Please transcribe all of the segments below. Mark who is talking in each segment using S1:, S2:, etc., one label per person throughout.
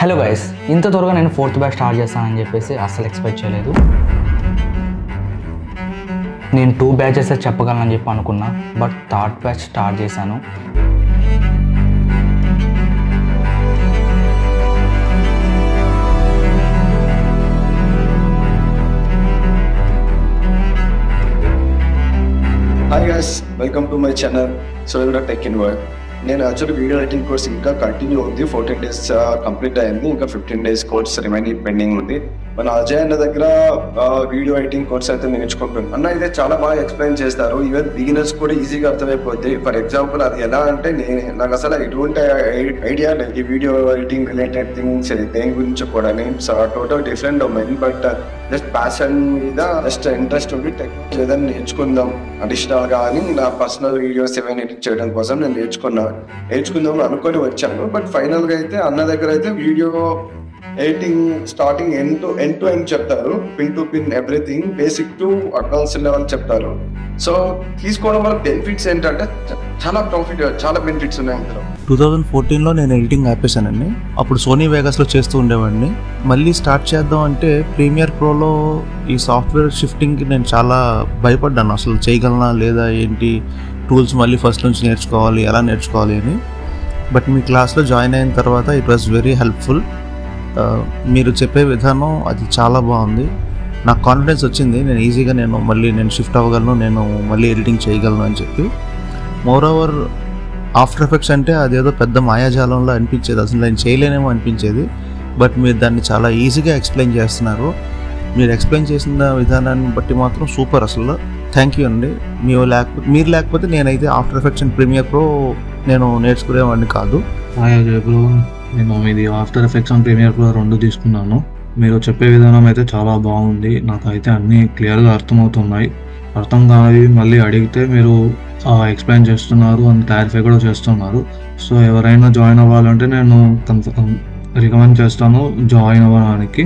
S1: Hello guys, ఇంత త్వరగా నేను 4th బ్యాచ్ స్టార్ట్ చేస్తానని చెప్పేసి అస్సలు ఎక్స్పెక్ట్ చేయలేదు. నేను 2 బ్యాచెస్ చెప్పగలనని చెప్పి అనుకున్నా, బట్ 3rd బ్యాచ్ స్టార్ట్ చేశాను.
S2: Hi guys, welcome to my channel Surendra Tech in Work. నేను యాక్చువల్లీ వీడియో ఎడిటింగ్ కోర్స్ ఇంకా కంటిన్యూ ఉంది. 14 days కంప్లీట్ అయింది. ఇంకా 15 days కోర్స్ రిమైనింగ్ పెండింగ్ ఉంది. మన అజయ్ అన్న దగ్గర వీడియో ఎడిటింగ్ కోర్స్ అయితే నేర్చుకుంటున్నాను. అన్న అయితే చాలా బాగా ఎక్స్ప్లెయిన్ చేస్తారు. ఈవెన్ బిగినర్స్ కూడా ఈజీగా అర్థమైపోద్ది. ఫర్ ఎగ్జాంపుల్ అది ఎలా అంటే నాకు అసలు ఎటువంటి ఐడియా లేదు ఈ వీడియో ఎడిటింగ్ రిలేటెడ్ థింగ్స్ దేని గురించి కూడా. నేను total different domain, but just passion మీద జస్ట్ ఇంట్రెస్ట్ ఉండి టెక్నాలజీ ఏదైనా నేర్చుకుందాం అడిషనల్ గా అని నా పర్సనల్ వీడియోస్ ఏమైనా ఎడిట్ చేయడం కోసం నేను నేర్చుకుందాం అనుకొని వచ్చాను. బట్ ఫైనల్ గా అయితే అన్న దగ్గర అయితే video editing starting end to end చెప్తారు. Pin to pin everything, basic to advance level చెప్తారు. సో తీసుకోవడం వల్ల బెనిఫిట్స్ ఏంటంటే చాలా బెనిఫిట్స్ ఉన్నాయి అందులో.
S3: 2014లో నేను ఎడిటింగ్ ఆపేశానండి. అప్పుడు సోనీ వేగాస్లో చేస్తూ ఉండేవాడిని. మళ్ళీ స్టార్ట్ చేద్దాం అంటే ప్రీమియర్ ప్రోలో ఈ సాఫ్ట్వేర్ షిఫ్టింగ్కి నేను చాలా భయపడ్డాను. అసలు చేయగలనా లేదా, ఏంటి టూల్స్ మళ్ళీ ఫస్ట్ నుంచి నేర్చుకోవాలి, ఎలా నేర్చుకోవాలి అని. బట్ మీ క్లాస్లో జాయిన్ అయిన తర్వాత ఇట్ వాజ్ వెరీ హెల్ప్ఫుల్. మీరు చెప్పే విధానం అది చాలా బాగుంది. నాకు కాన్ఫిడెన్స్ వచ్చింది, నేను ఈజీగా నేను షిఫ్ట్ అవ్వగలను, నేను మళ్ళీ ఎడిటింగ్ చేయగలను అని చెప్పి. మోర్ ఓవర్ ఆఫ్టర్ ఎఫెక్ట్స్ అంటే అదేదో పెద్ద మాయాజాలంలో అనిపించేది, అసలు నేను చేయలేనేమో అనిపించేది. బట్ మీరు దాన్ని చాలా ఈజీగా ఎక్స్ప్లెయిన్ చేస్తున్నారు. మీరు ఎక్స్ప్లెయిన్ చేసిన విధానాన్ని బట్టి మాత్రం సూపర్. అసలు థ్యాంక్ యూ అండి. మీరు లేకపోతే నేనైతే After Effects and Premiere Pro నేను నేర్చుకునేవాడిని కాదు.
S4: బ్రో, నేను ఇది After Effects and Premiere Pro 2 తీసుకున్నాను. మీరు చెప్పే విధానం అయితే చాలా బాగుంది. నాకైతే అన్నీ క్లియర్గా అర్థమవుతున్నాయి. అర్థం కానివి మళ్ళీ అడిగితే మీరు ఎక్స్ప్లెయిన్ చేస్తున్నారు అని క్లారిఫై కూడా చేస్తున్నారు. సో ఎవరైనా జాయిన్ అవ్వాలంటే నేను రికమెండ్ చేస్తాను జాయిన్ అవ్వడానికి.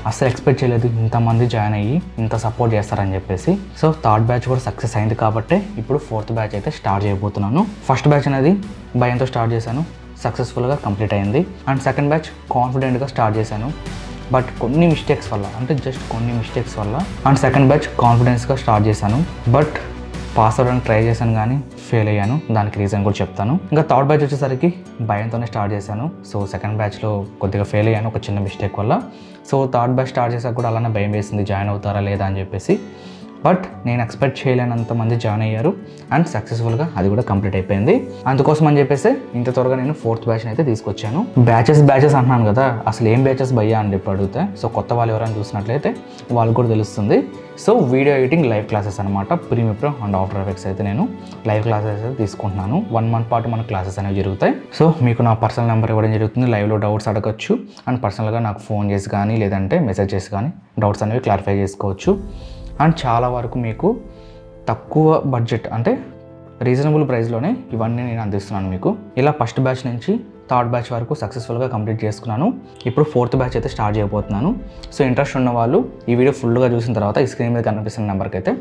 S1: అస్సలు ఎక్స్పెక్ట్ చేయలేదు ఇంతమంది జాయిన్ అయ్యి ఇంత సపోర్ట్ చేస్తారని చెప్పేసి. సో 3rd బ్యాచ్ కూడా సక్సెస్ అయింది కాబట్టి ఇప్పుడు 4th బ్యాచ్ అయితే స్టార్ట్ చేయబోతున్నాను. ఫస్ట్ బ్యాచ్ అనేది భయంతో స్టార్ట్ చేశాను, సక్సెస్ఫుల్గా కంప్లీట్ అయింది. అండ్ సెకండ్ బ్యాచ్ కాన్ఫిడెంట్గా స్టార్ట్ చేశాను, బట్ కొన్ని మిస్టేక్స్ వల్ల, అంటే జస్ట్ కొన్ని మిస్టేక్స్ వల్ల. అండ్ సెకండ్ బ్యాచ్ కాన్ఫిడెన్స్గా స్టార్ట్ చేశాను, బట్ పాస్ అవ్వడానికి ట్రై చేశాను కానీ ఫెయిల్ అయ్యాను. దానికి రీజన్ కూడా చెప్తాను. ఇంకా 3rd బ్యాచ్ వచ్చేసరికి భయంతోనే స్టార్ట్ చేశాను. సో సెకండ్ బ్యాచ్లో కొద్దిగా ఫెయిల్ అయ్యాను ఒక చిన్న మిస్టేక్ వల్ల. సో 3rd బ్యాచ్ స్టార్ట్ చేసాక కూడా అలానే భయం వేసింది జాయిన్ అవుతారా లేదా అని చెప్పేసి. బట్ నేను ఎక్స్పెక్ట్ చేయలేనంత మంది జాయిన్ అయ్యారు అండ్ సక్సెస్ఫుల్గా అది కూడా కంప్లీట్ అయిపోయింది. అందుకోసం అని చెప్పేసి ఇంత త్వరగా నేను 4th బ్యాచ్ని అయితే తీసుకొచ్చాను. బ్యాచెస్ అంటున్నాను కదా, అసలు ఏం బ్యాచెస్ భయ్యా అని చెప్పి అడిగితే, సో కొత్త వాళ్ళు ఎవరైనా చూసినట్లయితే వాళ్ళకి కూడా తెలుస్తుంది. So video editing live classes అనమాట. Premiere Pro and After Effects అయితే నేను లైవ్ క్లాసెస్ అయితే తీసుకుంటున్నాను. 1 month పాటు మన క్లాసెస్ అనేవి జరుగుతాయి. సో మీకు నా పర్సనల్ నెంబర్ ఇవ్వడం జరుగుతుంది. లైవ్లో డౌట్స్ అడగచ్చు అండ్ పర్సనల్గా నాకు ఫోన్ చేసి కానీ లేదంటే మెసేజ్ చేసి కానీ డౌట్స్ అనేవి క్లారిఫై చేసుకోవచ్చు. అండ్ చాలా వరకు మీకు తక్కువ బడ్జెట్ అంటే రీజనబుల్ ప్రైస్లోనే ఇవన్నీ నేను అందిస్తున్నాను మీకు. ఇలా ఫస్ట్ బ్యాచ్ నుంచి థర్డ్ బ్యాచ్ వరకు సక్సెస్ఫుల్గా కంప్లీట్ చేసుకున్నాను. ఇప్పుడు ఫోర్త్ బ్యాచ్ అయితే స్టార్ట్ చేయబోతున్నాను. సో ఇంట్రెస్ట్ ఉన్న వాళ్ళు ఈ వీడియో ఫుల్గా చూసిన తర్వాత ఈ స్క్రీన్ మీద కనిపిస్తున్న నెంబర్కి అయితే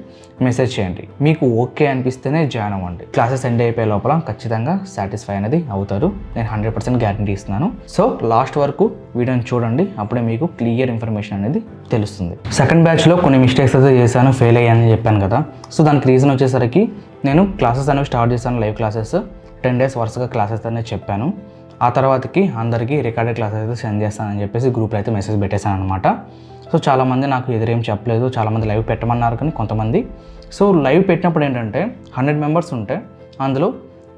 S1: మెసేజ్ చేయండి. మీకు ఓకే అనిపిస్తేనే జాయిన్ అవ్వండి. క్లాసెస్ ఎండ్ అయిపోయే లోపల ఖచ్చితంగా సాటిస్ఫై అనేది అవుతారు. నేను 100% గ్యారంటీ ఇస్తున్నాను. సో లాస్ట్ వరకు వీడియోని చూడండి, అప్పుడే మీకు క్లియర్ ఇన్ఫర్మేషన్ అనేది తెలుస్తుంది. సెకండ్ బ్యాచ్లో కొన్ని మిస్టేక్స్ అయితే చేశాను, ఫెయిల్ అయ్యానని చెప్పాను కదా. సో దానికి రీజన్ వచ్చేసరికి నేను క్లాసెస్ అనేవి స్టార్ట్ చేశాను, లైవ్ క్లాసెస్ 10 days వరుసగా క్లాసెస్ అనేది చెప్పాను. ఆ తర్వాతకి అందరికీ రికార్డెడ్ క్లాసెస్ అయితే సెండ్ చేస్తానని చెప్పేసి గ్రూప్లో అయితే మెసేజ్ పెట్టేశాను అనమాట. సో చాలామంది నాకు ఎదురేం చెప్పలేదు, చాలామంది లైవ్ పెట్టమన్నారు కానీ కొంతమంది. సో లైవ్ పెట్టినప్పుడు ఏంటంటే 100 members ఉంటే అందులో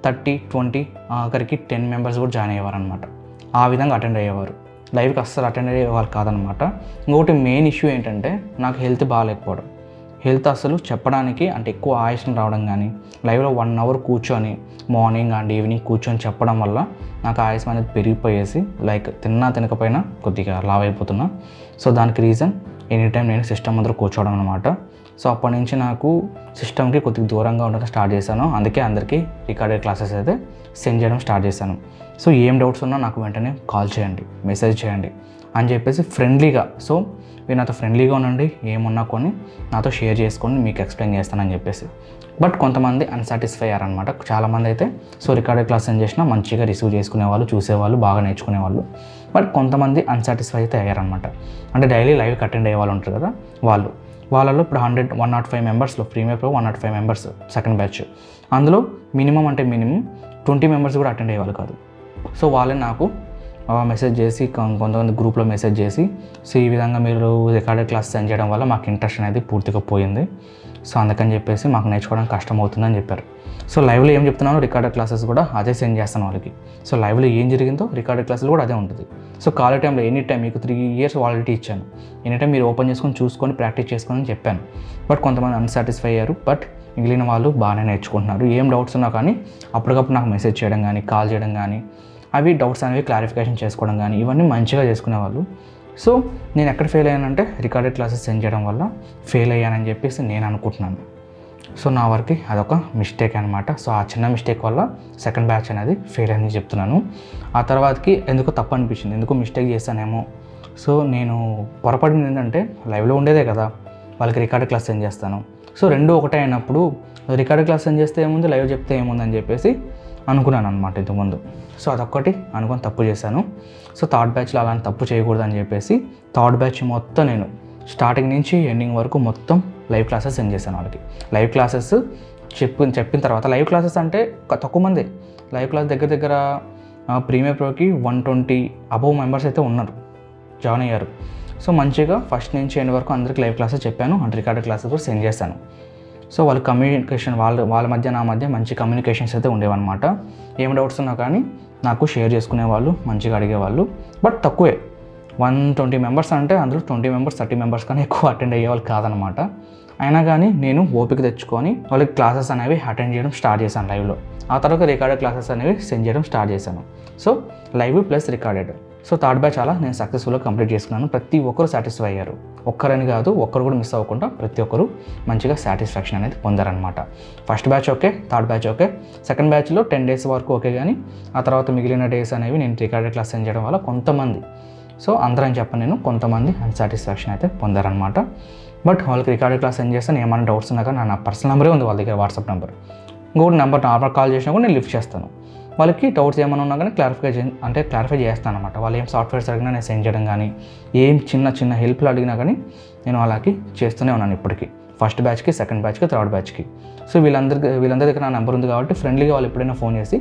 S1: 30, 20 ఆఖరికి 10 members కూడా జాయిన్ అయ్యేవారు అనమాట. ఆ విధంగా అటెండ్ అయ్యేవారు. లైవ్కి అస్సలు అటెండ్ అయ్యేవాళ్ళు కాదనమాట. ఇంకొకటి మెయిన్ ఇష్యూ ఏంటంటే నాకు హెల్త్ బాగాలేకపోవడం. హెల్త్ అసలు చెప్పడానికి అంటే ఎక్కువ ఆయాసం రావడం కానీ, లైవ్లో 1 hour కూర్చొని మార్నింగ్ అండ్ ఈవినింగ్ కూర్చొని చెప్పడం వల్ల నాకు ఆయాసం అనేది పెరిగిపోయేసి లైక్ తినకపోయినా కొద్దిగా లావ్ అయిపోతున్నా. సో దానికి రీజన్ ఎనీ టైం నేను సిస్టమ్ ముందర కూర్చోవడం అనమాట. సో అప్పటి నుంచి నాకు సిస్టమ్కి కొద్దిగా దూరంగా ఉండడం స్టార్ట్ చేశాను. అందుకే అందరికీ రికార్డెడ్ క్లాసెస్ అయితే సెండ్ చేయడం స్టార్ట్ చేశాను. సో ఏం డౌట్స్ ఉన్నా నాకు వెంటనే కాల్ చేయండి, మెసేజ్ చేయండి అని చెప్పేసి ఫ్రెండ్లీగా. సో మీరు నాతో ఫ్రెండ్లీగా ఉండండి, ఏమున్నా కొని నాతో షేర్ చేసుకొని మీకు ఎక్స్ప్లెయిన్ చేస్తానని చెప్పేసి. బట్ కొంతమంది అన్సాటిస్ఫై అయ్యారనమాట. చాలామంది అయితే సో రికార్డెడ్ క్లాస్ సెండ్ చేసినా మంచిగా రిసీవ్ చేసుకునేవాళ్ళు, చూసేవాళ్ళు, బాగా నేర్చుకునేవాళ్ళు. బట్ కొంతమంది అన్సాటిస్ఫై అయితే అయ్యారనమాట. అంటే డైలీ లైవ్కి అటెండ్ అయ్యే వాళ్ళు ఉంటారు కదా, వాళ్ళలో ఇప్పుడు 105 members Premiere Pro 105 members second batch. అందులో మినిమం 20 members కూడా అటెండ్ అయ్యేవాళ్ళు కాదు. సో వాళ్ళే నాకు మెసేజ్ చేసి కొంతమంది గ్రూప్లో మెసేజ్ చేసి సో ఈ విధంగా మీరు రికార్డెడ్ క్లాస్ సెండ్ చేయడం వల్ల మాకు ఇంట్రెస్ట్ అనేది పూర్తిగా పోయింది. సో అందుకని చెప్పేసి మాకు నేర్చుకోవడానికి కష్టం అవుతుందని చెప్పారు. సో లైవ్లో ఏం చెప్తున్నానో రికార్డెడ్ క్లాసెస్ కూడా అదే సెండ్ చేస్తాను వాళ్ళకి. సో లైవ్లో ఏం జరిగిందో రికార్డెడ్ క్లాసులు కూడా అదే ఉంటుంది. సో కాలేజ్ టైంలో ఎనీ టైం మీకు 3 years వాలిడిటీ ఇచ్చాను. ఎనీ టైం మీరు ఓపెన్ చేసుకొని చూసుకొని ప్రాక్టీస్ చేసుకొని చెప్పాను. బట్ కొంతమంది అన్సాటిస్ఫై అయ్యారు. బట్ మిగిలిన వాళ్ళు బాగానే నేర్చుకుంటున్నారు. ఏం డౌట్స్ ఉన్నా కానీ అప్పటికప్పుడు నాకు మెసేజ్ చేయడం కానీ, కాల్ చేయడం కానీ, అవి డౌట్స్ అనేవి క్లారిఫికేషన్ చేసుకోవడం కానీ ఇవన్నీ మంచిగా చేసుకునేవాళ్ళు. సో నేను ఎక్కడ ఫెయిల్ అయ్యానంటే రికార్డెడ్ క్లాసెస్ సెండ్ చేయడం వల్ల ఫెయిల్ అయ్యానని చెప్పేసి నేను అనుకుంటున్నాను. సో నా వరకు అదొక మిస్టేక్ అనమాట. సో ఆ చిన్న మిస్టేక్ వల్ల సెకండ్ బ్యాచ్ అనేది ఫెయిల్ అని చెప్తున్నాను. ఆ తర్వాతకి ఎందుకో తప్పు అనిపించింది, ఎందుకో మిస్టేక్ చేశానేమో. సో నేను పొరపడింది ఏంటంటే లైవ్లో ఉండేదే కదా, వాళ్ళకి రికార్డెడ్ క్లాస్ సెండ్ చేస్తాను. సో రెండు ఒకటే అయినప్పుడు రికార్డెడ్ క్లాస్ సెండ్ చేస్తే ఏముంది, లైవ్ చెప్తే ఏముందని చెప్పేసి అనుకున్నాను అనమాట ఇంతకుముందు. సో అదొక్కటి అనుకొని తప్పు చేశాను. సో థర్డ్ బ్యాచ్లో అలాంటి తప్పు చేయకూడదని చెప్పేసి థర్డ్ బ్యాచ్ మొత్తం నేను స్టార్టింగ్ నుంచి ఎండింగ్ వరకు మొత్తం లైవ్ క్లాసెస్ సెండ్ చేశాను వాళ్ళకి. లైవ్ క్లాసెస్ చెప్పిన తర్వాత లైవ్ క్లాసెస్ అంటే తక్కువ మంది లైవ్ క్లాస్ దగ్గర ప్రీమియర్ ప్రోకి 120 above members అయితే ఉన్నారు, జాయిన్ అయ్యారు. సో మంచిగా ఫస్ట్ నుంచి ఎండ్ వరకు అందరికి లైవ్ క్లాసెస్ చెప్పాను అండ్ రికార్డెడ్ క్లాసెస్ కూడా సెండ్ చేశాను. సో వాళ్ళ కమ్యూనికేషన్ వాళ్ళ మధ్య నా మధ్య మంచి కమ్యూనికేషన్స్ అయితే ఉండేవన్నమాట. ఏం డౌట్స్ ఉన్నా కానీ నాకు షేర్ చేసుకునేవాళ్ళు, మంచిగా అడిగేవాళ్ళు. బట్ తక్కువే, 120 members అంటే అందులో 20 members 30 members కానీ ఎక్కువ అటెండ్ అయ్యేవాళ్ళు కాదనమాట. అయినా కానీ నేను ఓపిక తెచ్చుకొని వాళ్ళకి క్లాసెస్ అనేవి అటెండ్ చేయడం స్టార్ట్ చేశాను లైవ్లో. ఆ తర్వాత రికార్డెడ్ క్లాసెస్ అనేవి సెండ్ చేయడం స్టార్ట్ చేశాను. So live plus recorded. So third batch అలా నేను సక్సెస్ఫుల్గా కంప్లీట్ చేసుకున్నాను. ప్రతి ఒక్కరు సాటిస్ఫై అయ్యారు, ఒక్కరని కాదు, ఒక్కరు కూడా మిస్ అవ్వకుండా ప్రతి ఒక్కరు మంచిగా సాటిస్ఫాక్షన్ అనేది పొందారనమాట. First batch okay, third batch okay, second బ్యాచ్లో 10 days వరకు ఓకే. కానీ ఆ తర్వాత మిగిలిన డేస్ అనేవి నేను రికార్డెడ్ క్లాస్ సెండ్ చేయడం వల్ల కొంతమంది, సో అందరని చెప్పను నేను, కొంతమంది అన్సాటిస్ఫాక్షన్ అయితే పొందారనమాట. బట్ వాళ్ళకి రికార్డెడ్ క్లాస్ సెండ్ చేస్తాను, ఏమైనా డౌట్స్ ఉన్నా కానీ నా పర్సనల్ నెంబరే ఉంది వాళ్ళ దగ్గర, వాట్సాప్ నెంబర్. ఇంకొకటి నెంబర్ నార్మల్ కాల్ చేసినా కూడా నేను లిఫ్ట్ చేస్తాను. వాళ్ళకి డౌట్స్ ఏమైనా ఉన్నా కానీ క్లారిఫై చేస్తాను అనమాట. వాళ్ళు ఏం సాఫ్ట్వేర్స్ అడిగినా నేను సెండ్ చేయడం కానీ, ఏం చిన్న హెల్ప్లు అడిగినా కానీ నేను వాళ్ళకి చేస్తూనే ఉన్నాను ఇప్పటికీ. ఫస్ట్ బ్యాచ్కి, సెకండ్ బ్యాచ్కి, థర్డ్ బ్యాచ్కి. సో వీళ్ళందరి దగ్గర నా నెంబర్ ఉంది కాబట్టి ఫ్రెండ్లీగా వాళ్ళు ఎప్పుడైనా ఫోన్ చేసి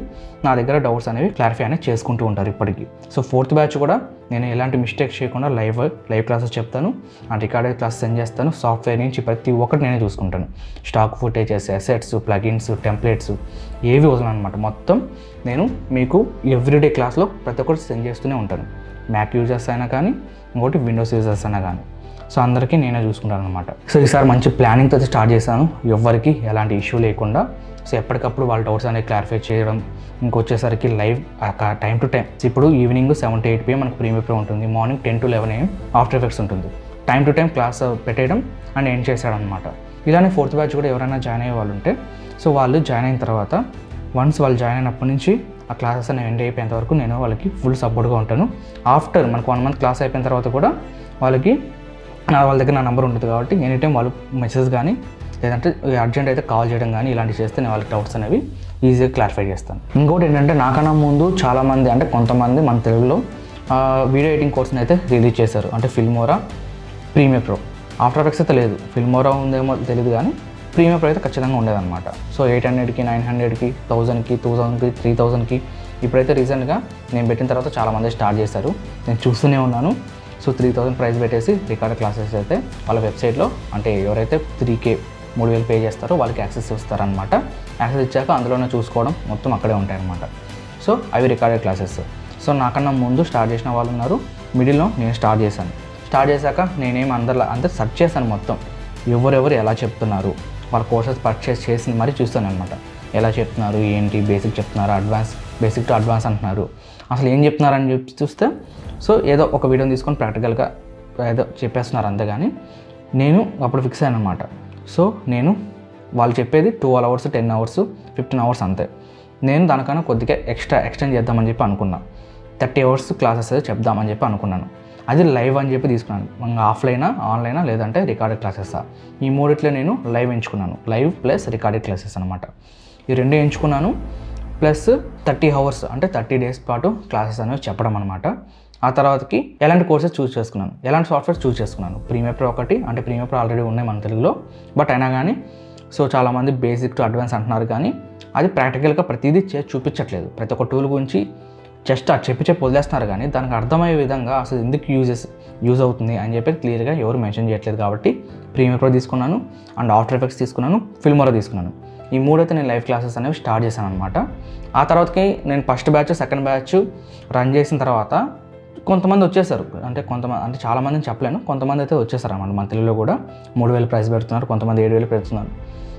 S1: నా దగ్గర డౌట్స్ అనేవి క్లారిఫై అనేది చేసుకుంటూ ఉంటారు ఇప్పటికీ. సో ఫోర్త్ బ్యాచ్ కూడా నేను ఎలాంటి మిస్టేక్స్ చేయకుండా లైవ్ క్లాసెస్ చెప్తాను, ఆ రికార్డెడ్ క్లాస్ సెండ్ చేస్తాను. సాఫ్ట్వేర్ నుంచి ప్రతి ఒక్కటి నేనే చూసుకుంటాను. Stock footages, assets, plugins, templates ఏవి వదలను అనమాట. మొత్తం నేను మీకు ఎవ్రీడే క్లాస్లో ప్రతి ఒక్కటి సెండ్ చేస్తూనే ఉంటాను. మ్యాక్ యూజర్స్ అయినా కానీ, ఇంకోటి విండోస్ యూజర్స్ అయినా కానీ. సో అందరికీ నేనే చూసుకుంటాను అనమాట. సో ఈసారి మంచి ప్లానింగ్తో స్టార్ట్ చేశాను, ఎవరికి ఎలాంటి ఇష్యూ లేకుండా. సో ఎప్పటికప్పుడు వాళ్ళ డౌట్స్ అనేవి క్లారిఫై చేయడం. ఇంకొచ్చేసరికి లైవ్ టైం టు టైం. ఇప్పుడు ఈవినింగ్ 7 to 8 PM మనకు ప్రీమియర్ ప్రో ఉంటుంది, morning 10 to 11 AM after effects ఉంటుంది. టైం టు టైం క్లాస్ పెట్టేయడం అండ్ ఎండ్ చేశాడనమాట. ఇలానే ఫోర్త్ బ్యాచ్ కూడా ఎవరైనా జాయిన్ అయ్యే వాళ్ళు ఉంటే, సో వాళ్ళు జాయిన్ అయిన తర్వాత వన్స్ వాళ్ళు జాయిన్ అయినప్పటి నుంచి ఆ క్లాసెస్ అనేవి ఎండ్ అయిపోయేంత వరకు నేను వాళ్ళకి ఫుల్ సపోర్ట్గా ఉంటాను. ఆఫ్టర్ మనకు 1 మంత్ క్లాస్ అయిపోయిన తర్వాత కూడా వాళ్ళకి వాళ్ళ దగ్గర నా నెంబర్ ఉంటుంది కాబట్టి ఎనీ టైం వాళ్ళు మెసేజ్ కానీ లేదంటే అర్జెంట్ అయితే కాల్ చేయడం కానీ ఇలాంటివి చేస్తే నేను వాళ్ళకి డౌట్స్ అనేవి ఈజీగా క్లారిఫై చేస్తాను. ఇంకోటి ఏంటంటే నాకన్నా ముందు చాలామంది అంటే కొంతమంది మన తెలుగులో వీడియో ఎడిటింగ్ కోర్స్ని అయితే రిలీజ్ చేశారు. అంటే Filmora, Premiere Pro. After Effects అయితే లేదు. ఫిల్మోరా ఉందేమో తెలియదు కానీ ప్రీమియర్ ప్రో అయితే ఖచ్చితంగా ఉండేదన్నమాట. సో 800కి, 900కి, 1000కి, 2000కి, 3000కి ఇప్పుడైతే రీసెంట్గా నేను పెట్టిన తర్వాత చాలామంది స్టార్ట్ చేశారు. నేను చూస్తూనే ఉన్నాను. సో 3000 ప్రైస్ పెట్టేసి రికార్డ్ క్లాసెస్ అయితే వాళ్ళ వెబ్సైట్లో అంటే ఎవరైతే 3K 3000 పే చేస్తారో వాళ్ళకి యాక్సెస్ ఇస్తారనమాట. యాక్సెస్ ఇచ్చాక అందులోనే చూసుకోవడం మొత్తం అక్కడే ఉంటాయన్నమాట. సో అవి రికార్డెడ్ క్లాసెస్. సో నాకన్నా ముందు స్టార్ట్ చేసిన వాళ్ళు ఉన్నారు, మిడిల్లో నేను స్టార్ట్ చేశాను. స్టార్ట్ చేశాక నేనేం అంతే సెర్చ్ చేశాను మొత్తం ఎవరెవరు ఎలా చెప్తున్నారు, వాళ్ళ కోర్సెస్ పర్చేస్ చేసి మరీ చూస్తాను అనమాట. ఎలా చెప్తున్నారు, ఏంటి, బేసిక్ చెప్తున్నారు, అడ్వాన్స్, బేసిక్ టు అడ్వాన్స్ అంటున్నారు, అసలు ఏం చెప్తున్నారని చెప్పి చూస్తే సో ఏదో ఒక వీడియోని తీసుకొని ప్రాక్టికల్గా ఏదో చెప్పేస్తున్నారు అంతేగాని నేను అప్పుడు ఫిక్స్ అయ్యాను అనమాట. సో నేను వాళ్ళు చెప్పేది 12 hours, 10 hours, 15 hours అంతే. నేను దానికన్నా కొద్దిగా ఎక్స్టెండ్ చేద్దామని చెప్పి అనుకున్నా. 30 hours క్లాసెస్ చెప్దామని చెప్పి అనుకున్నాను. అది లైవ్ అని చెప్పి తీసుకున్నాను. ఆఫ్లైనా, ఆన్లైనా, లేదంటే రికార్డెడ్ క్లాసెసా, ఈ మూడిట్లో నేను లైవ్ ఎంచుకున్నాను. లైవ్ ప్లస్ రికార్డెడ్ క్లాసెస్ అనమాట. ఈ రెండు ఎంచుకున్నాను. ప్లస్ 30 hours అంటే 30 days పాటు క్లాసెస్ అనేవి చెప్పడం అనమాట. ఆ తర్వాతకి ఎలాంటి కోర్సెస్ చూస్ చేసుకున్నాను, ఎలాంటి సాఫ్ట్వేర్ చూస్ చేసుకున్నాను. ప్రీమియర్ ప్రో ఒకటి, అంటే ప్రీమియర్ ప్రో ఆల్రెడీ ఉన్నాయి మన తెలుగులో, బట్ అయినా కానీ సో చాలామంది బేసిక్ టు అడ్వాన్స్ అంటున్నారు కానీ అది ప్రాక్టికల్గా ప్రతిదీ చేసి చూపించట్లేదు. ప్రతి ఒక్క టూల్ గురించి జస్ట్ చెప్పి వదిలేస్తున్నారు కానీ దానికి అర్థమయ్యే విధంగా అసలు ఎందుకు యూజ్ అవుతుంది అని చెప్పి క్లియర్గా ఎవరు మెన్షన్ చేయట్లేదు. కాబట్టి ప్రీమియర్ ప్రో తీసుకున్నాను, అండ్ ఆఫ్టర్ ఎఫెక్ట్స్ తీసుకున్నాను, ఫిల్మోరా తీసుకున్నాను. ఈ మూడైతే నేను లైవ్ క్లాసెస్ అనేవి స్టార్ట్ చేశాను అనమాట. ఆ తర్వాతకి నేను first batch, second batch run చేసిన తర్వాత కొంతమంది వచ్చేసారు. అంటే చాలామందిని చెప్పలేను, కొంతమంది అయితే వచ్చేసారు అన్నమాట. మన తెలుగులో కూడా 3000 ప్రైస్ పెడుతున్నారు, కొంతమంది 7000 పెడుతున్నారు,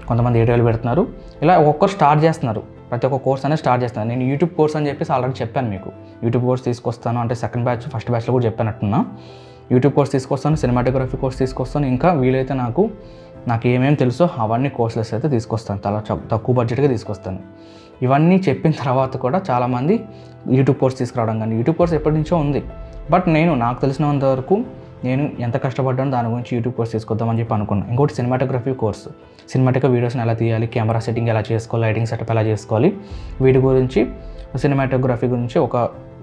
S1: కొంతమంది 7000 పెడుతున్నారు. ఇలా ఒక్కొక్కరు స్టార్ట్ చేస్తున్నారు. ప్రతి ఒక్క కోర్స్ అనేది స్టార్ట్ చేస్తున్నాను. నేను యూట్యూబ్ కోర్స్ అని చెప్పేసి ఆల్రెడీ చెప్పాను మీకు. యూట్యూబ్ కోర్స్ తీసుకొస్తాను అంటే సెకండ్ బ్యాచ్, ఫస్ట్ బ్యాచ్లో కూడా చెప్పానట్టున్నా. యూట్యూబ్ కోర్స్ తీసుకొస్తాను, సినిమాటోగ్రఫీ కోర్స్ తీసుకొస్తాను, ఇంకా వీలైతే నాకు ఏమేమి తెలుసో అవన్నీ కోర్సెస్ అయితే తీసుకొస్తాను. చాలా తక్కువ బడ్జెట్గా తీసుకొస్తాను. ఇవన్నీ చెప్పిన తర్వాత కూడా చాలామంది యూట్యూబ్ కోర్స్ తీసుకురావడం కానీ, యూట్యూబ్ కోర్స్ ఎప్పటి నుంచో ఉంది, బట్ నాకు తెలిసినంత వరకు నేను ఎంత కష్టపడ్డానో దాని గురించి యూట్యూబ్ కోర్స్ తీసుకొద్దామని చెప్పి అనుకున్నాను. ఇంకోటి సినిమాటోగ్రఫీ కోర్సు, సినిమాటిక్ వీడియోస్ని ఎలా తీయాలి, కెమెరా సెట్టింగ్ ఎలా చేసుకోవాలి, లైటింగ్ సెటప్ ఎలా చేసుకోవాలి, వీటి గురించి సినిమాటోగ్రఫీ గురించి ఒక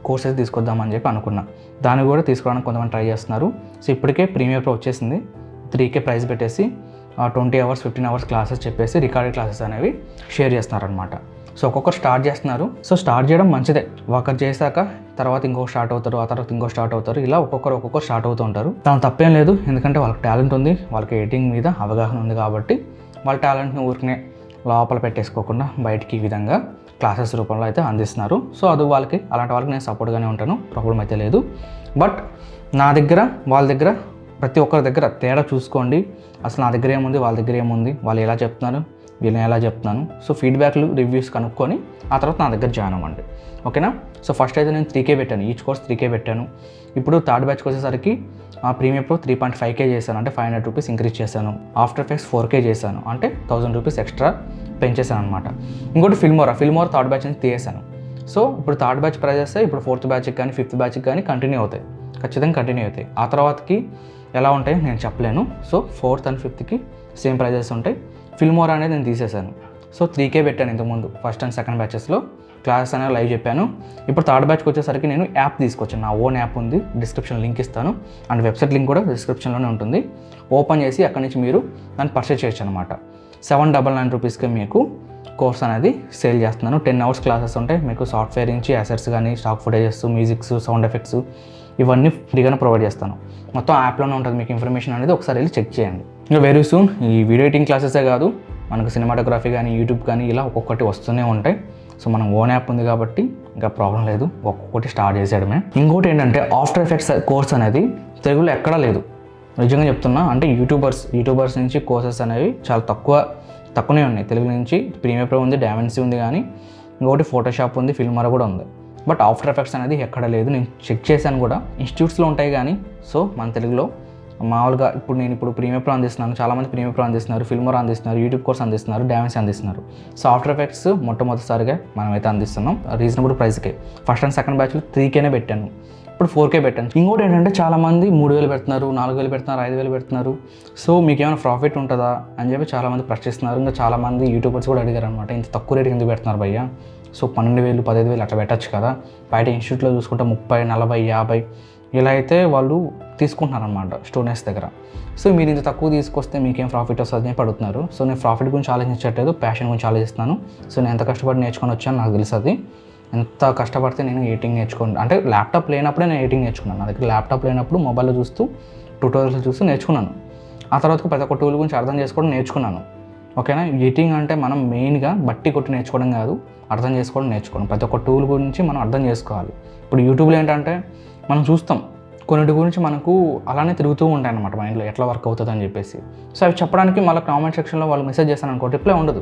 S1: కోర్స్ అయితే తీసుకొద్దామని చెప్పి అనుకున్నా. దాన్ని కూడా తీసుకోవడానికి కొంతమంది ట్రై చేస్తున్నారు. సో ఇప్పటికే ప్రీమియర్ ప్రో వచ్చేసింది. 3K ప్రైస్ పెట్టేసి 20 hours, 15 hours క్లాసెస్ చెప్పేసి రికార్డెడ్ క్లాసెస్ అనేవి షేర్ చేస్తున్నారనమాట. సో ఒక్కొక్కరు స్టార్ట్ చేస్తున్నారు. సో స్టార్ట్ చేయడం మంచిదే. ఒకరు చేశాక తర్వాత ఇంకో స్టార్ట్ అవుతారు, ఆ తర్వాత ఇంకో స్టార్ట్ అవుతారు. ఇలా ఒక్కొక్కరు స్టార్ట్ అవుతూ ఉంటారు. దాని తప్పేం లేదు, ఎందుకంటే వాళ్ళకి టాలెంట్ ఉంది, వాళ్ళకి ఎడిటింగ్ మీద అవగాహన ఉంది కాబట్టి వాళ్ళ టాలెంట్ని ఊరికనే లోపల పెట్టేసుకోకుండా బయటికి ఈ విధంగా క్లాసెస్ రూపంలో అయితే అందిస్తున్నారు. సో అది అలాంటి వాళ్ళకి నేను సపోర్ట్గానే ఉంటాను, ప్రాబ్లం అయితే లేదు. బట్ నా దగ్గర వాళ్ళ దగ్గర ప్రతి ఒక్కరి దగ్గర తేడా చూసుకోండి. అసలు నా దగ్గర ఏముంది, వాళ్ళ దగ్గర ఏముంది, వాళ్ళు ఎలా చెప్తున్నారు, వీళ్ళని ఎలా చెప్తున్నాను. సో ఫీడ్బ్యాక్లు, రివ్యూస్ కనుక్కొని ఆ తర్వాత నా దగ్గర జాయిన్ అవ్వండి, ఓకేనా. సో ఫస్ట్ అయితే నేను 3K పెట్టాను, ఈచ్ కోర్స్ 3K పెట్టాను. ఇప్పుడు థర్డ్ బ్యాచ్కి వచ్చేసరికి ప్రీమియర్ ప్రో 3.5K చేశాను, అంటే 500 రూపీస్ ఇంక్రీజ్ చేశాను. ఆఫ్టర్ ఎఫెక్ట్స్ 4K చేశాను, అంటే 1000 రూపీస్ ఎక్స్ట్రా పెంచేశాను అనమాట. ఇంకోటి ఫిల్మోరా థర్డ్ బ్యాచ్ నుంచి తీసేశాను. సో ఇప్పుడు థర్డ్ బ్యాచ్ ప్రైజెస్ ఇప్పుడు 4th బ్యాచ్కి కానీ 5th బ్యాచ్కి కానీ కంటిన్యూ అవుతాయి, ఖచ్చితంగా కంటిన్యూ అవుతాయి. ఆ తర్వాతకి ఎలా ఉంటాయో నేను చెప్పలేను. సో 4th and 5thకి సేమ్ ప్రైజెస్ ఉంటాయి. ఫిల్మోరా అనేది నేను తీసేశాను. సో 3K పెట్టాను ఇంతకుముందు ఫస్ట్ అండ్ సెకండ్ బ్యాచెస్లో క్లాసెస్ అనేవి లైవ్ చెప్పాను. ఇప్పుడు థర్డ్ బ్యాచ్కి వచ్చేసరికి నేను యాప్ తీసుకొచ్చాను, నా ఓన్ యాప్ ఉంది, డిస్క్రిప్షన్ లింక్ ఇస్తాను, అండ్ వెబ్సైట్ లింక్ కూడా డిస్క్రిప్షన్లోనే ఉంటుంది. ఓపెన్ చేసి అక్కడి నుంచి మీరు దాన్ని పర్చేజ్ చేయొచ్చు అనమాట. 799 రూపీస్కి మీకు కోర్స్ అనేది సేల్ చేస్తున్నాను. 10 hours క్లాసెస్ ఉంటాయి. మీకు సాఫ్ట్వేర్ నుంచి అసెట్స్ కానీ, stock footages, musics, sound effects ఇవన్నీ ఫ్రీగానే ప్రొవైడ్ చేస్తాను. మొత్తం యాప్లోనే ఉంటుంది మీకు ఇన్ఫర్మేషన్ అనేది, ఒకసారి వెళ్ళి చెక్ చేయండి. ఇంకా వెరీ సూన్ ఈ వీడియో ఎడిటింగ్ క్లాసెసే కాదు, మనకు సినిమాటోగ్రఫీ కానీ, యూట్యూబ్ కానీ ఇలా ఒక్కొక్కటి వస్తూనే ఉంటాయి. సో మనం ఓన్ యాప్ ఉంది కాబట్టి ఇంకా ప్రాబ్లం లేదు, ఒక్కొక్కటి స్టార్ట్ చేసేయడమే. ఇంకోటి ఏంటంటే ఆఫ్టర్ ఎఫెక్ట్స్ కోర్స్ అనేది తెలుగులో ఎక్కడా లేదు, నిజంగా చెప్తున్నా. అంటే యూట్యూబర్స్ నుంచి కోర్సెస్ అనేవి చాలా తక్కువనే ఉన్నాయి. తెలుగు నుంచి ప్రీమియర్ ప్రో ఉంది, డావిన్సీ ఉంది, కానీ ఇంకొకటి ఫోటోషాప్ ఉంది, ఫిల్మోరా కూడా ఉంది. బట్ ఆఫ్టర్ ఎఫెక్ట్స్ అనేది ఎక్కడ లేదు, నేను చెక్ చేశాను కూడా. ఇన్స్టిట్యూట్స్లో ఉంటాయి కానీ సో మన తెలుగులో మామూలుగా నేను ప్రీమియర్ ప్రో అందిస్తున్నాను, చాలామంది ప్రీమియర్ ప్రో అందిస్తున్నారు, ఫిల్మోరా అందిస్తున్నారు, యూట్యూబ్ కోర్స్ అందిస్తున్నారు, డావిన్సీ అందిస్తున్నారు. సో ఆఫ్టర్ ఎఫెక్ట్స్ మొట్టమొదటిసారిగా మనమైతే అందిస్తున్నాం రీజనబుల్ ప్రైస్కే. ఫస్ట్ అండ్ సెకండ్ బ్యాచ్లో 3Kనే పెట్టాను, ఇప్పుడు 4K పెట్టాను. ఇంకోటి ఏంటంటే చాలామంది 3,000 పెడుతున్నారు, 4,000 పెడుతున్నారు, 5,000 పెడుతున్నారు. సో మీకు ఏమైనా ప్రాఫిట్ ఉంటుందా అని చెప్పి చాలామంది ప్రశ్నిస్తున్నారు. ఇంకా చాలామంది యూట్యూబర్స్ కూడా అడిగారు అనమాట, ఇంత తక్కువ రేటుకి ఎందుకు పెడుతున్నారు భయ్యా, సో 12,000 15,000 అట్లా పెట్టచ్చు కదా, బయట ఇన్స్టిట్యూట్లో చూసుకుంటే 30, 40, 50 ఇలా అయితే వాళ్ళు తీసుకుంటున్నారనమాట స్టూడెంట్స్ దగ్గర. సో మీరు ఇంత తక్కువ తీసుకొస్తే మీకేం ప్రాఫిట్ వస్తుంది అని పడుతున్నారు. సో నేను ప్రాఫిట్ గురించి ఆలోచించట్లేదు, ప్యాషన్ గురించి ఆలోచిస్తున్నాను. సో నేను ఎంత కష్టపడి నేర్చుకొని వచ్చాను నాకు తెలుసు. అది ఎంత కష్టపడితే నేను ఎడిటింగ్ నేర్చుకున్నాను అంటే ల్యాప్టాప్ లేనప్పుడే నేను ఎడిటింగ్ నేర్చుకున్నాను. నా దగ్గర ల్యాప్టాప్ లేనప్పుడు మొబైల్లో చూస్తూ ట్యూటోరియల్స్ చూస్తూ నేర్చుకున్నాను. ఆ తర్వాత ప్రతి ఒక్క టూల్ గురించి అర్థం చేసుకోవడం నేర్చుకున్నాను. ఓకేనా, ఎడిటింగ్ అంటే మనం మెయిన్గా బట్టి కొట్టి నేర్చుకోవడం కాదు, అర్థం చేసుకోవడం నేర్చుకోవడం. ప్రతి ఒక్క టూల్ గురించి మనం అర్థం చేసుకోవాలి. ఇప్పుడు యూట్యూబ్లో ఏంటంటే మనం చూస్తాం, కొన్నిటి గురించి మనకు అలానే తిరుగుతూ ఉంటాయి అన్నమాట మైండ్లో, ఎట్లా వర్క్ అవుతుంది అని చెప్పేసి. సో అవి చెప్పడానికి మళ్ళీ కామెంట్ సెక్షన్లో వాళ్ళు మెసేజ్ చేస్తాను అనుకో, రిప్లై ఉండదు.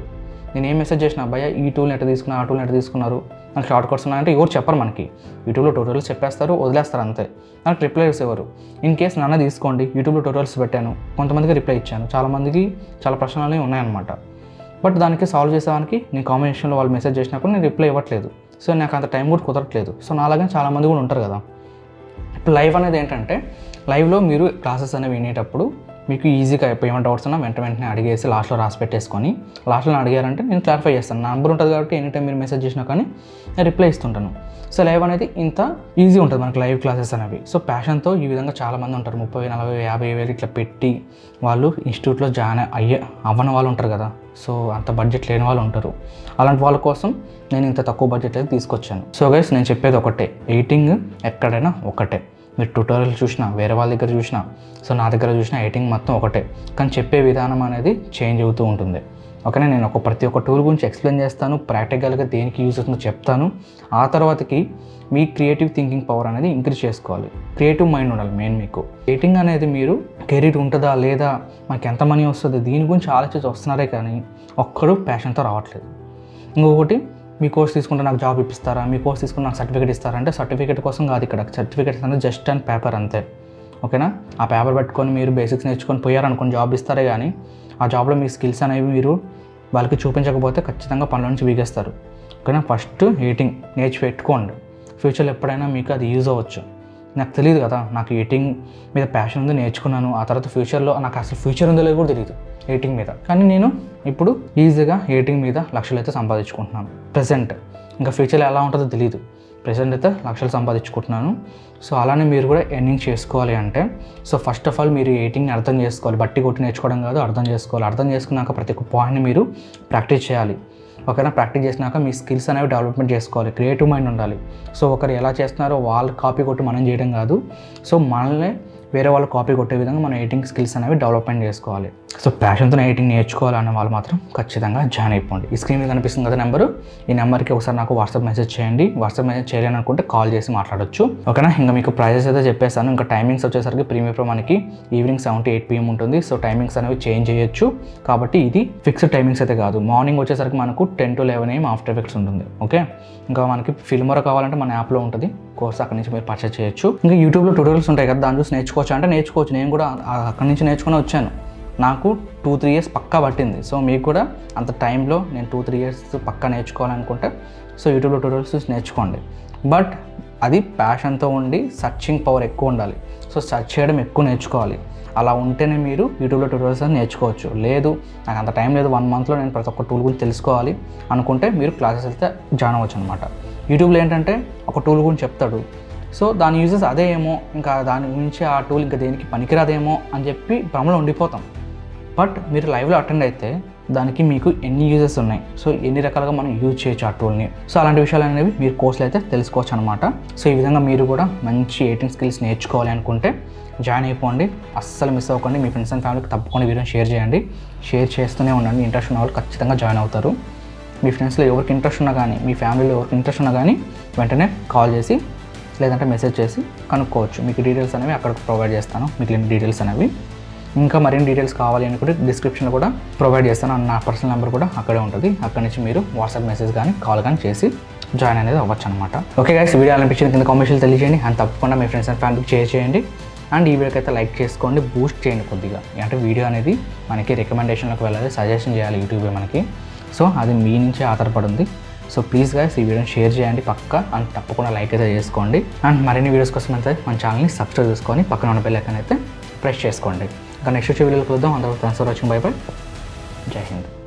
S1: నేను ఏం మెసేజ్ చేసినా భయ్యా ఈ టూల్ ఎట్లా తీసుకున్నా, ఆ టూల్ ఎట్లా తీసుకున్నారు, నాకు షార్ట్ కట్స్ ఉన్నాయంటే ఎవరు చెప్పరు మనకి. యూట్యూబ్లో ట్యూటోరియల్స్ చెప్పేస్తారు, వదిలేస్తారు అంతే, నాకు రిప్లై ఇవ్వరు. ఇన్ కేస్ నన్ను తీసుకోండి, యూట్యూబ్లో ట్యూటోరియల్స్ పెట్టాను, కొంతమందికి రిప్లై ఇచ్చాను, చాలామందికి చాలా ప్రశ్నలు ఉన్నాయన్నమాట. బట్ దానికి సాల్వ్ చేసేదానికి నేను కాంబినేషన్లో వాళ్ళు మెసేజ్ చేసినప్పుడు నేను రిప్లై ఇవ్వట్లేదు. సో నాకు అంత టైం కూడా కుదరట్లేదు. సో నాలాగే చాలామంది కూడా ఉంటారు కదా. ఇప్పుడు లైవ్ అనేది ఏంటంటే, లైవ్లో మీరు క్లాసెస్ అనేవి వినేటప్పుడు మీకు ఈజీగా ఏమైనా డౌట్స్ ఉన్నా వెంటనే అడిగేసి లాస్ట్లో రాసి పెట్టేసుకొని, లాస్ట్లో అడిగారంటే నేను క్లారిఫై చేస్తాను. నా నెంబర్ ఉంటుంది కాబట్టి ఎనీ టైం మీరు మెసేజ్ చేసినా కానీ నేను రిప్లై ఇస్తుంటాను. సో లైవ్ అనేది ఇంత ఈజీ ఉంటుంది మనకు లైవ్ క్లాసెస్ అనేవి. సో ప్యాషన్తో ఈ విధంగా చాలామంది ఉంటారు, 30,000, 40,000, 50,000 ఇట్లా పెట్టి వాళ్ళు ఇన్స్టిట్యూట్లో జాయిన్ అవ్వని వాళ్ళు ఉంటారు కదా. సో అంత బడ్జెట్ లేని వాళ్ళు ఉంటారు. అలాంటి వాళ్ళ కోసం నేను ఇంత తక్కువ బడ్జెట్ అయితే తీసుకొచ్చాను. సో గైస్ నేను చెప్పేది ఒకటే, ఎడిటింగ్ ఎక్కడైనా ఒకటే. మీరు ట్యూటోరియల్ చూసినా, వేరే వాళ్ళ దగ్గర చూసినా, సో నా దగ్గర చూసినా ఎడిటింగ్ మొత్తం ఒకటే, కానీ చెప్పే విధానం అనేది చేంజ్ అవుతూ ఉంటుంది. ఓకేనా, నేను ప్రతి ఒక్క టూల్ గురించి ఎక్స్ప్లెయిన్ చేస్తాను, ప్రాక్టికల్గా దేనికి యూజ్ అవుతుందో చెప్తాను. ఆ తర్వాతకి మీ క్రియేటివ్ థింకింగ్ పవర్ అనేది ఇంక్రీజ్ చేసుకోవాలి, క్రియేటివ్ మైండ్ ఉండాలి మెయిన్ మీకు. ఎడిటింగ్ అనేది మీరు కెరీర్ ఉంటుందా లేదా, మాకు ఎంత మనీ వస్తుంది, దీని గురించి ఆలోచించి వస్తున్నారే కానీ ఒక్కడు ప్యాషన్తో రావట్లేదు. ఇంకొకటి, మీ కోర్స్ తీసుకుంటే నాకు జాబ్ ఇప్పిస్తారా, మీ కోర్స్ తీసుకుంటే నాకు సర్టిఫికేట్ ఇస్తారా అంటే సర్టిఫికేట్ కోసం కాదు ఇక్కడ. సర్టిఫికేట్స్ అనేది జస్ట్ అండ్ పేపర్ అంతే. ఓకేనా, ఆ పేపర్ పెట్టుకొని మీరు బేసిక్స్ నేర్చుకొని పోయారనుకోండి జాబ్ ఇస్తారే కానీ ఆ జాబ్లో మీ స్కిల్స్ అనేవి మీరు వాళ్ళకి చూపించకపోతే ఖచ్చితంగా పనుల నుంచి వీగేస్తారు. ఓకేనా, ఫస్ట్ ఎడిటింగ్ నేర్చి పెట్టుకోండి, ఫ్యూచర్లో ఎప్పుడైనా మీకు అది యూజ్ అవ్వచ్చు. నాకు తెలియదు కదా, నాకు ఎడిటింగ్ మీద ప్యాషన్ ఉంది, నేర్చుకున్నాను. ఆ తర్వాత ఫ్యూచర్లో నాకు అసలు ఫ్యూచర్ ఉందో లేదో కూడా తెలియదు ఎడిటింగ్ మీద, కానీ నేను ఇప్పుడు ఈజీగా ఎడిటింగ్ మీద లక్షలు అయితే సంపాదించుకుంటున్నాను ప్రెసెంట్. ఇంకా ఫ్యూచర్లో ఎలా ఉంటుందో తెలియదు, ప్రెసెంట్ అయితే లక్షలు సంపాదించుకుంటున్నాను. సో అలానే మీరు కూడా ఎర్నింగ్ చేసుకోవాలి అంటే, సో ఫస్ట్ ఆఫ్ ఆల్ మీరు ఎడిటింగ్ని అర్థం చేసుకోవాలి, బట్టి కొట్టి నేర్చుకోవడం కాదు, అర్థం చేసుకోవాలి. అర్థం చేసుకున్నాక ప్రతి ఒక్క పాయింట్ని మీరు ప్రాక్టీస్ చేయాలి. ఓకేనా, ప్రాక్టీస్ చేసినాక మీ స్కిల్స్ అనేవి డెవలప్మెంట్ చేసుకోవాలి, క్రియేటివ్ మైండ్ ఉండాలి. సో ఒకరు ఎలా చేస్తున్నారో వాళ్ళు కాపీ కొట్టి మనం చేయడం కాదు, సో మనల్ని వేరే వాళ్ళు కాపీ కొట్టే విధంగా మనం ఎడిటింగ్ స్కిల్స్ అనేవి డెవలప్మెంట్ చేసుకోవాలి. సో ప్యాషన్తో ఎడిటింగ్ నేర్చుకోవాలనే వాళ్ళు మాత్రం ఖచ్చితంగా జాయిన్ అయిపోండి. ఈ స్క్రీన్ మీద కనిపిస్తుంది కదా నెంబరు, ఈ నెంబర్కి ఒకసారి నాకు వాట్సాప్ మెసేజ్ చేయండి. వాట్సాప్ మెసేజ్ చేయాలని అనుకుంటే కాల్ చేసి మాట్లాడొచ్చు. ఓకేనా, ఇంకా మీకు ప్రైజెస్ అయితే చెప్పేస్తాను. ఇంకా టైమింగ్స్ వచ్చేసరికి ప్రీమియర్ ప్రో మనకి ఈవినింగ్ 7 to 8 PM ఉంటుంది. సో టైమింగ్స్ అనేవి చేంజ్ చేయొచ్చు, కాబట్టి ఇది ఫిక్స్డ్ టైమింగ్స్ అయితే కాదు. మార్నింగ్ వచ్చేసరికి మనకు 10 to 11 AM ఆఫ్టర్ ఎఫెక్ట్స్ ఉంటుంది. ఓకే, ఇంకా మనకి ఫిల్మోరా కావాలంటే మన యాప్లో ఉంటుంది కోర్స్, అక్కడి నుంచి మీరు పర్చేస్ చేయొచ్చు. ఇంకా యూట్యూబ్లో ట్యూటోరియల్స్ ఉంటాయి కదా, దాని చూసి నేర్చుకోవచ్చు అంటే నేర్చుకోవచ్చు. నేను కూడా అక్కడి నుంచి నేర్చుకుని వచ్చాను, నాకు 2-3 years పక్కా పట్టింది. సో మీకు కూడా అంత టైంలో నేను 2-3 years పక్కా నేర్చుకోవాలనుకుంటే సో యూట్యూబ్లో ట్యూటోరియల్స్ చూసి నేర్చుకోండి. బట్ అది ప్యాషన్తో ఉండి సర్చింగ్ పవర్ ఎక్కువ ఉండాలి. సో సర్చ్ చేయడం ఎక్కువ నేర్చుకోవాలి. అలా ఉంటేనే మీరు యూట్యూబ్లో ట్యూటోరియల్స్ అని నేర్చుకోవచ్చు. లేదు నాకు అంత టైం లేదు, 1 monthలో నేను ప్రతి ఒక్క టూల్ గురించి తెలుసుకోవాలి అనుకుంటే మీరు క్లాసెస్ అయితే జాయిన్ అవ్వచ్చు అనమాట. యూట్యూబ్లో ఏంటంటే ఒక టూల్ గురించి చెప్తాడు, సో దాని యూజెస్ అదే ఏమో, ఇంకా దాని గురించి ఆ టూల్ ఇంకా దేనికి పనికిరాదేమో అని చెప్పి భ్రమలో ఉండిపోతాం. బట్ మీరు లైవ్లో అటెండ్ అయితే దానికి మీకు ఎన్ని యూజెస్ ఉన్నాయి, సో ఎన్ని రకాలుగా మనం యూజ్ చేయొచ్చు ఆ టూల్ని, సో అలాంటి విషయాలు అనేవి మీరు కోర్సులో అయితే తెలుసుకోవచ్చు అనమాట. సో ఈ విధంగా మీరు కూడా మంచి ఎడిటింగ్ స్కిల్స్ నేర్చుకోవాలి అనుకుంటే జాయిన్ అయిపోండి, అస్సలు మిస్ అవ్వకండి. మీ ఫ్రెండ్స్ అండ్ ఫ్యామిలీకి తప్పకుండా వీడియోని షేర్ చేయండి, షేర్ చేస్తూనే ఉండండి. ఇంట్రెస్ట్ ఉన్న వాళ్ళు ఖచ్చితంగా జాయిన్ అవుతారు. మీ ఫ్రెండ్స్లో ఎవరికి ఇంట్రెస్ట్ ఉన్నా కానీ, మీ ఫ్యామిలీలో ఎవరికి ఇంట్రెస్ట్ ఉన్నా కానీ వెంటనే కాల్ చేసి లేదంటే మెసేజ్ చేసి కనుక్కోవచ్చు. మీకు డీటెయిల్స్ అనేవి అక్కడ ప్రొవైడ్ చేస్తాను, మిగిలిన డీటెయిల్స్ అనేవి. ఇంకా మరిన్ని డీటెయిల్స్ కావాలి అనుకుంటే డిస్క్రిప్షన్లో కూడా ప్రొవైడ్ చేస్తాను, నా పర్సనల్ నెంబర్ కూడా అక్కడే ఉంటుంది. అక్కడి నుంచి మీరు వాట్సాప్ మెసేజ్ కానీ కాల్ కానీ చేసి జాయిన్ అనేది అవ్వచ్చు అనమాట. ఓకే గైస్, వీడియో అనిపించింది కింద కామెంట్స్లో తెలియజేయండి, అండ్ తప్పకుండా మీ ఫ్రెండ్స్ అండ్ ఫ్యామిలీకి షేర్ చేయండి. అండ్ ఈ వీడియోకి అయితే లైక్ చేసుకోండి, బూస్ట్ చేయండి కొద్దిగా. అంటే వీడియో అనేది మనకి రికమెండేషన్లోకి వెళ్ళాలి, సజెషన్ చేయాలి యూట్యూబే మనకి. సో అది మీ నుంచే ఆధారపడింది. సో ప్లీజ్ గైస్ ఈ వీడియోని షేర్ చేయండి పక్కా, అండ్ తప్పకుండా లైక్ అయితే చేసుకోండి. అండ్ మరిన్ని వీడియోస్ కోసం అయితే మన ఛానల్ని సబ్స్క్రైబ్ చేసుకొని పక్కన ఉన్న బెల్ ఐకాన్ అయితే ప్రెస్ చేసుకోండి. ఇంకా నెక్స్ట్ వీడియోలో కలుద్దాం. అందరూ thanks for watching. By by. జై హింద్.